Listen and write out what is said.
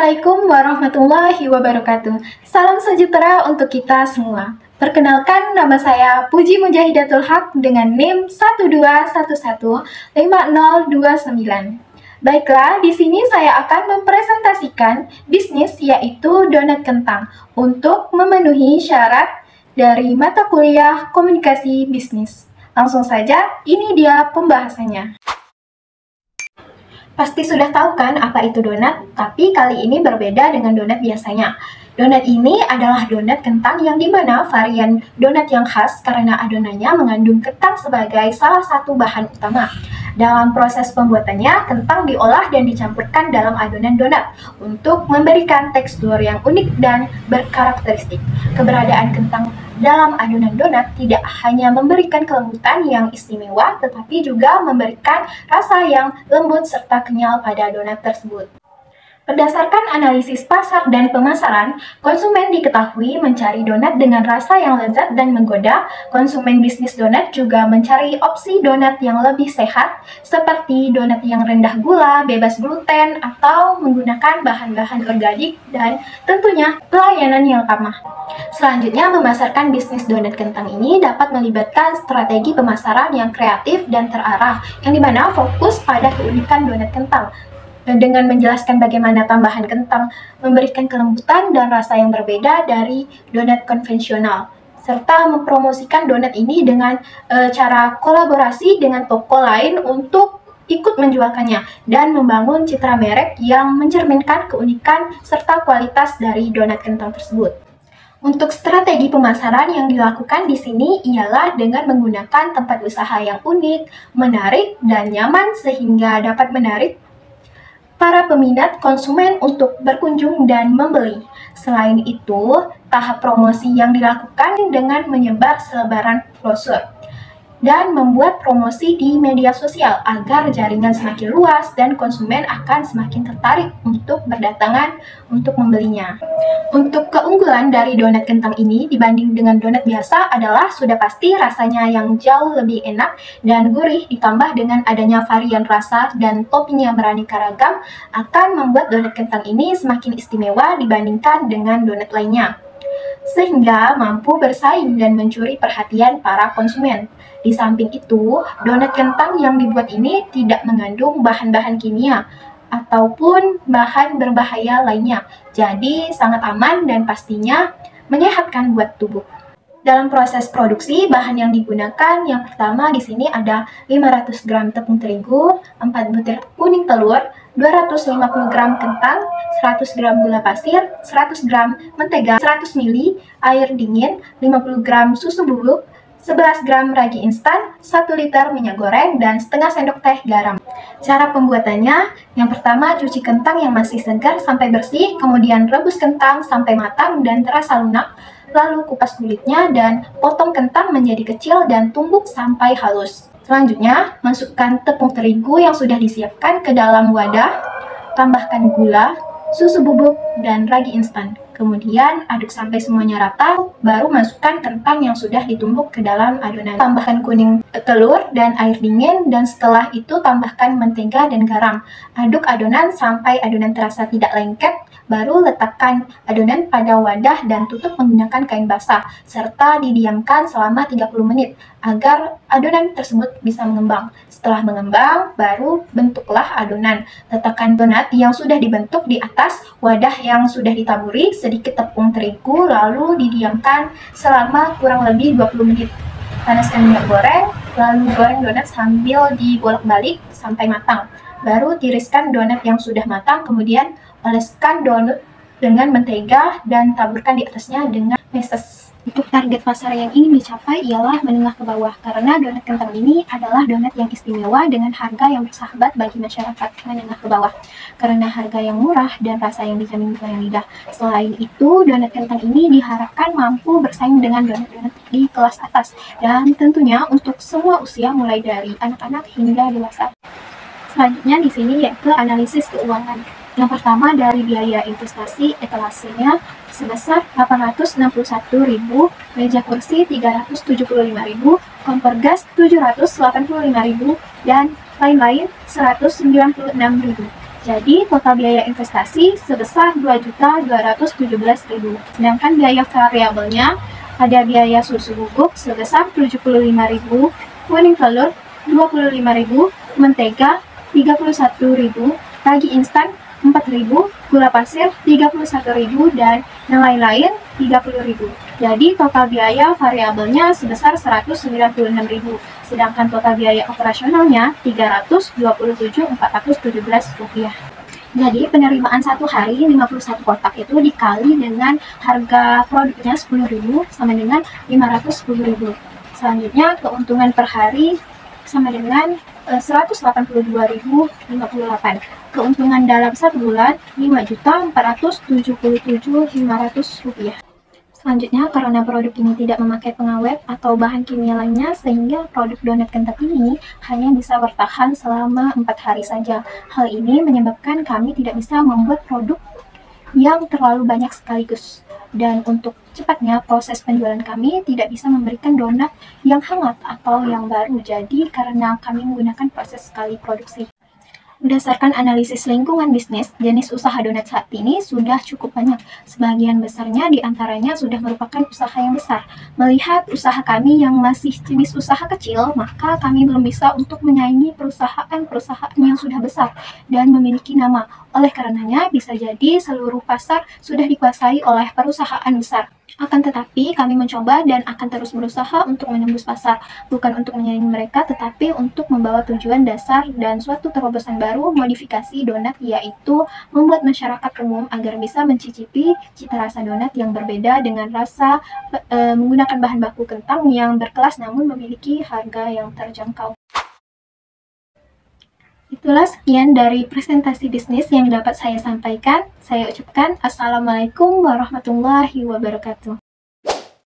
Assalamualaikum warahmatullahi wabarakatuh. Salam sejahtera untuk kita semua. Perkenalkan, nama saya Puji Mujahidatul Haq dengan NIM 121150029. Baiklah, di sini saya akan mempresentasikan bisnis yaitu donat kentang untuk memenuhi syarat dari mata kuliah komunikasi bisnis. Langsung saja, ini dia pembahasannya. Pasti sudah tahu kan apa itu donat, tapi kali ini berbeda dengan donat biasanya. Donat ini adalah donat kentang yang dimana varian donat yang khas karena adonannya mengandung kentang sebagai salah satu bahan utama. Dalam proses pembuatannya, kentang diolah dan dicampurkan dalam adonan donat untuk memberikan tekstur yang unik dan berkarakteristik. Keberadaan kentang dalam adonan donat tidak hanya memberikan kelembutan yang istimewa, tetapi juga memberikan rasa yang lembut serta kenyal pada donat tersebut. Berdasarkan analisis pasar dan pemasaran, konsumen diketahui mencari donat dengan rasa yang lezat dan menggoda. Konsumen bisnis donat juga mencari opsi donat yang lebih sehat, seperti donat yang rendah gula, bebas gluten, atau menggunakan bahan-bahan organik, dan tentunya pelayanan yang ramah. Selanjutnya, memasarkan bisnis donat kentang ini dapat melibatkan strategi pemasaran yang kreatif dan terarah, yang dimana fokus pada keunikan donat kentang, dengan menjelaskan bagaimana tambahan kentang memberikan kelembutan dan rasa yang berbeda dari donat konvensional, serta mempromosikan donat ini dengan cara kolaborasi dengan toko lain untuk ikut menjualkannya dan membangun citra merek yang mencerminkan keunikan serta kualitas dari donat kentang tersebut. Untuk strategi pemasaran yang dilakukan di sini ialah dengan menggunakan tempat usaha yang unik, menarik, dan nyaman sehingga dapat menarik para peminat konsumen untuk berkunjung dan membeli. Selain itu, tahap promosi yang dilakukan dengan menyebar selebaran brosur dan membuat promosi di media sosial agar jaringan semakin luas dan konsumen akan semakin tertarik untuk berdatangan untuk membelinya. Untuk keunggulan dari donat kentang ini dibanding dengan donat biasa adalah sudah pasti rasanya yang jauh lebih enak dan gurih, ditambah dengan adanya varian rasa dan topping yang beraneka ragam akan membuat donat kentang ini semakin istimewa dibandingkan dengan donat lainnya, sehingga mampu bersaing dan mencuri perhatian para konsumen. Di samping itu, donat kentang yang dibuat ini tidak mengandung bahan-bahan kimia ataupun bahan berbahaya lainnya, jadi sangat aman dan pastinya menyehatkan buat tubuh. Dalam proses produksi, bahan yang digunakan yang pertama di sini ada 500 gram tepung terigu, 4 butir kuning telur, 250 gram kentang, 100 gram gula pasir, 100 gram mentega, 100 ml air dingin, 50 gram susu bubuk, 11 gram ragi instan, 1 liter minyak goreng, dan setengah sendok teh garam. Cara pembuatannya, yang pertama cuci kentang yang masih segar sampai bersih, kemudian rebus kentang sampai matang dan terasa lunak, lalu kupas kulitnya dan potong kentang menjadi kecil dan tumbuk sampai halus. Selanjutnya, masukkan tepung terigu yang sudah disiapkan ke dalam wadah, tambahkan gula, susu bubuk, dan ragi instan. Kemudian aduk sampai semuanya rata, baru masukkan kentang yang sudah ditumbuk ke dalam adonan. Tambahkan kuning telur dan air dingin, dan setelah itu tambahkan mentega dan garam. Aduk adonan sampai adonan terasa tidak lengket, baru letakkan adonan pada wadah dan tutup menggunakan kain basah, serta didiamkan selama 30 menit agar adonan tersebut bisa mengembang. Setelah mengembang, baru bentuklah adonan. Letakkan donat yang sudah dibentuk di atas wadah yang sudah ditaburi sedikit tepung terigu, lalu didiamkan selama kurang lebih 20 menit. Panaskan minyak goreng, lalu goreng donat sambil dibolak-balik sampai matang. Baru tiriskan donat yang sudah matang, kemudian oleskan donat dengan mentega dan taburkan di atasnya dengan meses. Untuk target pasar yang ingin dicapai ialah menengah ke bawah, karena donat kentang ini adalah donat yang istimewa dengan harga yang bersahabat bagi masyarakat menengah ke bawah, karena harga yang murah dan rasa yang dijamin goyang lidah. Selain itu, donat kentang ini diharapkan mampu bersaing dengan donat-donat di kelas atas, dan tentunya untuk semua usia mulai dari anak-anak hingga dewasa. Selanjutnya di sini yaitu analisis keuangan. Yang pertama dari biaya investasi etalasenya sebesar 861.000, meja kursi 375.000, kompor gas 785.000, dan lain-lain 196.000. Jadi total biaya investasi sebesar 2.217.000. Sedangkan biaya variabelnya ada biaya susu bubuk sebesar 75.000, kuning telur 25.000, mentega 31.000, ragi instan 4.000, gula pasir 31.000, dan yang lain-lain 30.000. Jadi total biaya variabelnya sebesar 196.000, sedangkan total biaya operasionalnya 327.417 rupiah. Jadi penerimaan satu hari 51 kotak itu dikali dengan harga produknya 10.000 sama dengan 510.000. Selanjutnya keuntungan per hari sama dengan 182.058. Keuntungan dalam 1 bulan 5.477.500 rupiah. Selanjutnya, karena produk ini tidak memakai pengawet atau bahan kimia lainnya, sehingga produk donat kentang ini hanya bisa bertahan selama 4 hari saja. Hal ini menyebabkan kami tidak bisa membuat produk yang terlalu banyak sekaligus. Dan untuk cepatnya, proses penjualan kami tidak bisa memberikan donat yang hangat atau yang baru. Jadi, karena kami menggunakan proses sekali produksi. Berdasarkan analisis lingkungan bisnis, jenis usaha donat saat ini sudah cukup banyak. Sebagian besarnya diantaranya sudah merupakan usaha yang besar. Melihat usaha kami yang masih jenis usaha kecil, maka kami belum bisa untuk menyaingi perusahaan-perusahaan yang sudah besar dan memiliki nama. Oleh karenanya, bisa jadi seluruh pasar sudah dikuasai oleh perusahaan besar. Akan tetapi, kami mencoba dan akan terus berusaha untuk menembus pasar, bukan untuk menyaingi mereka, tetapi untuk membawa tujuan dasar dan suatu terobosan baru modifikasi donat, yaitu membuat masyarakat umum agar bisa mencicipi cita rasa donat yang berbeda dengan rasa menggunakan bahan baku kentang yang berkelas namun memiliki harga yang terjangkau. Itulah sekian dari presentasi bisnis yang dapat saya sampaikan. Saya ucapkan Assalamualaikum warahmatullahi wabarakatuh.